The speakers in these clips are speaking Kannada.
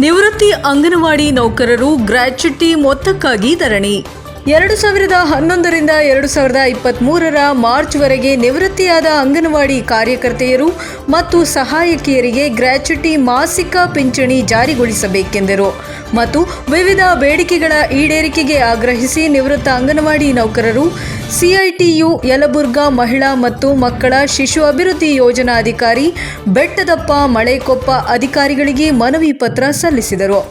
ನಿವೃತ್ತಿ ಅಂಗನವಾಡಿ ನೌಕರರು ಗ್ರ್ಯಾಚ್ಯುಟಿ ಮೊತ್ತಕ್ಕಾಗಿ ಧರಣಿ. 2011ರಿಂದ 2023ರ ಮಾರ್ಚ್ವರೆಗೆ ನಿವೃತ್ತಿಯಾದ ಅಂಗನವಾಡಿ ಕಾರ್ಯಕರ್ತೆಯರು ಮತ್ತು ಸಹಾಯಕಿಯರಿಗೆ ಗ್ರ್ಯಾಚ್ಯುಟಿ ಮಾಸಿಕ ಪಿಂಚಣಿ ಜಾರಿಗೊಳಿಸಬೇಕೆಂದರು ಮತ್ತು ವಿವಿಧ ಬೇಡಿಕೆಗಳ ಈಡೇರಿಕೆಗೆ ಆಗ್ರಹಿಸಿ ನಿವೃತ್ತ ಅಂಗನವಾಡಿ ನೌಕರರು ಸಿಐಟಿಯು ಯಲಬುರ್ಗಾ ಮಹಿಳಾ ಮತ್ತು ಮಕ್ಕಳ ಶಿಶು ಅಭಿವೃದ್ಧಿ ಯೋಜನಾ ಅಧಿಕಾರಿ ಬೆಟ್ಟದಪ್ಪ ಮಳೆಕೊಪ್ಪ ಅಧಿಕಾರಿಗಳಿಗೆ ಮನವಿ ಪತ್ರ ಸಲ್ಲಿಸಿದರು.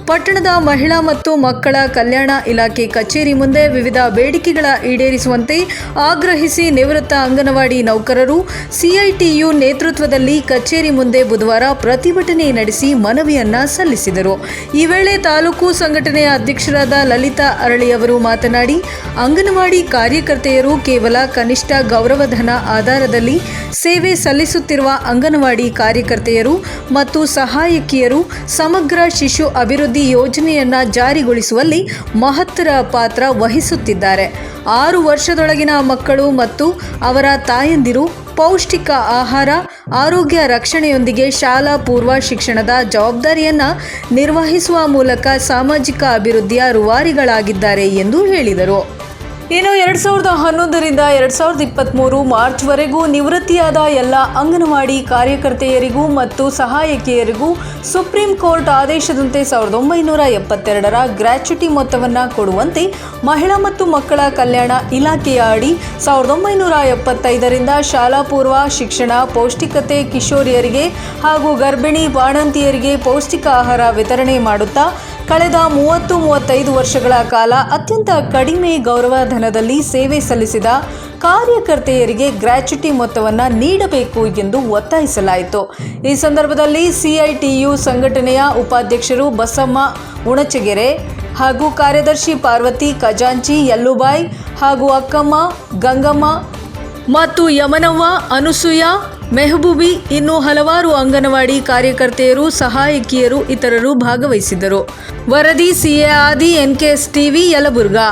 ಪಟ್ಟಣದ ಮಹಿಳಾ ಮತ್ತು ಮಕ್ಕಳ ಕಲ್ಯಾಣ ಇಲಾಖೆ ಕಚೇರಿ ಮುಂದೆ ವಿವಿಧ ಬೇಡಿಕೆಗಳ ಈಡೇರಿಸುವಂತೆ ಆಗ್ರಹಿಸಿ ನಿವೃತ್ತ ಅಂಗನವಾಡಿ ನೌಕರರು ಸಿಐಟಿಯು ನೇತೃತ್ವದಲ್ಲಿ ಕಚೇರಿ ಮುಂದೆ ಬುಧವಾರ ಪ್ರತಿಭಟನೆ ನಡೆಸಿ ಮನವಿಯನ್ನ ಸಲ್ಲಿಸಿದರು. ಈ ವೇಳೆ ತಾಲೂಕು ಸಂಘಟನೆಯ ಅಧ್ಯಕ್ಷರಾದ ಲಲಿತಾ ಅರಳಿ ಅವರು ಮಾತನಾಡಿ, ಅಂಗನವಾಡಿ ಕಾರ್ಯಕರ್ತೆಯರು ಕೇವಲ ಕನಿಷ್ಠ ಗೌರವಧನ ಆಧಾರದಲ್ಲಿ ಸೇವೆ ಸಲ್ಲಿಸುತ್ತಿರುವ ಅಂಗನವಾಡಿ ಕಾರ್ಯಕರ್ತೆಯರು ಮತ್ತು ಸಹಾಯಕಿಯರು ಸಮಗ್ರ ಶಿಶು ಅಭಿವೃದ್ಧಿ ಯೋಜನೆಯನ್ನ ಜಾರಿಗೊಳಿಸುವಲ್ಲಿ ಮಹತ್ತರ ಪಾತ್ರ ವಹಿಸುತ್ತಿದ್ದಾರೆ. 6 ವರ್ಷದೊಳಗಿನ ಮಕ್ಕಳು ಮತ್ತು ಅವರ ತಾಯಂದಿರು ಪೌಷ್ಟಿಕ ಆಹಾರ, ಆರೋಗ್ಯ ರಕ್ಷಣೆಯೊಂದಿಗೆ ಶಾಲಾ ಪೂರ್ವ ಶಿಕ್ಷಣದ ಜವಾಬ್ದಾರಿಯನ್ನು ನಿರ್ವಹಿಸುವ ಮೂಲಕ ಸಾಮಾಜಿಕ ಅಭಿವೃದ್ಧಿಯ ರೂವಾರಿಗಳಾಗಿದ್ದಾರೆ ಎಂದು ಹೇಳಿದರು. ಇನ್ನು 2011ರಿಂದ 2023 ಮಾರ್ಚ್ವರೆಗೂ ನಿವೃತ್ತಿಯಾದ ಎಲ್ಲ ಅಂಗನವಾಡಿ ಕಾರ್ಯಕರ್ತೆಯರಿಗೂ ಮತ್ತು ಸಹಾಯಕಿಯರಿಗೂ ಸುಪ್ರೀಂ ಕೋರ್ಟ್ ಆದೇಶದಂತೆ 1972ರ ಗ್ರ್ಯಾಚ್ಯುಟಿ ಮೊತ್ತವನ್ನು ಕೊಡುವಂತೆ ಮಹಿಳಾ ಮತ್ತು ಮಕ್ಕಳ ಕಲ್ಯಾಣ ಇಲಾಖೆಯ ಅಡಿ 1975ರಿಂದ ಶಾಲಾ ಪೂರ್ವ ಶಿಕ್ಷಣ, ಪೌಷ್ಟಿಕತೆ, ಕಿಶೋರಿಯರಿಗೆ ಹಾಗೂ ಗರ್ಭಿಣಿ ಬಾಣಂತಿಯರಿಗೆ ಪೌಷ್ಟಿಕ ಆಹಾರ ವಿತರಣೆ ಮಾಡುತ್ತಾ ಕಳೆದ 30-35 ವರ್ಷಗಳ ಕಾಲ ಅತ್ಯಂತ ಕಡಿಮೆ ಗೌರವಧನದಲ್ಲಿ ಸೇವೆ ಸಲ್ಲಿಸಿದ ಕಾರ್ಯಕರ್ತೆಯರಿಗೆ ಗ್ರ್ಯಾಚ್ಯುಟಿ ಮೊತ್ತವನ್ನು ನೀಡಬೇಕು ಎಂದು ಒತ್ತಾಯಿಸಲಾಯಿತು. ಈ ಸಂದರ್ಭದಲ್ಲಿ ಸಿಐಟಿಯು ಸಂಘಟನೆಯ ಉಪಾಧ್ಯಕ್ಷರು ಬಸಮ್ಮ ಉಣಚಗೆರೆ ಹಾಗೂ ಕಾರ್ಯದರ್ಶಿ ಪಾರ್ವತಿ ಖಜಾಂಚಿ, ಯಲ್ಲುಬಾಯಿ ಹಾಗೂ ಅಕ್ಕಮ್ಮ, ಗಂಗಮ್ಮ ಮತ್ತು ಯಮನವ್ವ, ಅನುಸೂಯ, ಮೆಹಬೂಬಿ ಇನ್ನೂ ಹಲವಾರು ಅಂಗನವಾಡಿ ಕಾರ್ಯಕರ್ತೆಯರು, ಸಹಾಯಕಿಯರು ಇತರರು ಭಾಗವಹಿಸಿದ್ದರು. ವರದಿ ಸಿಎ ಆದಿ, NKS ಟಿವಿ, ಯಲಬುರ್ಗಾ.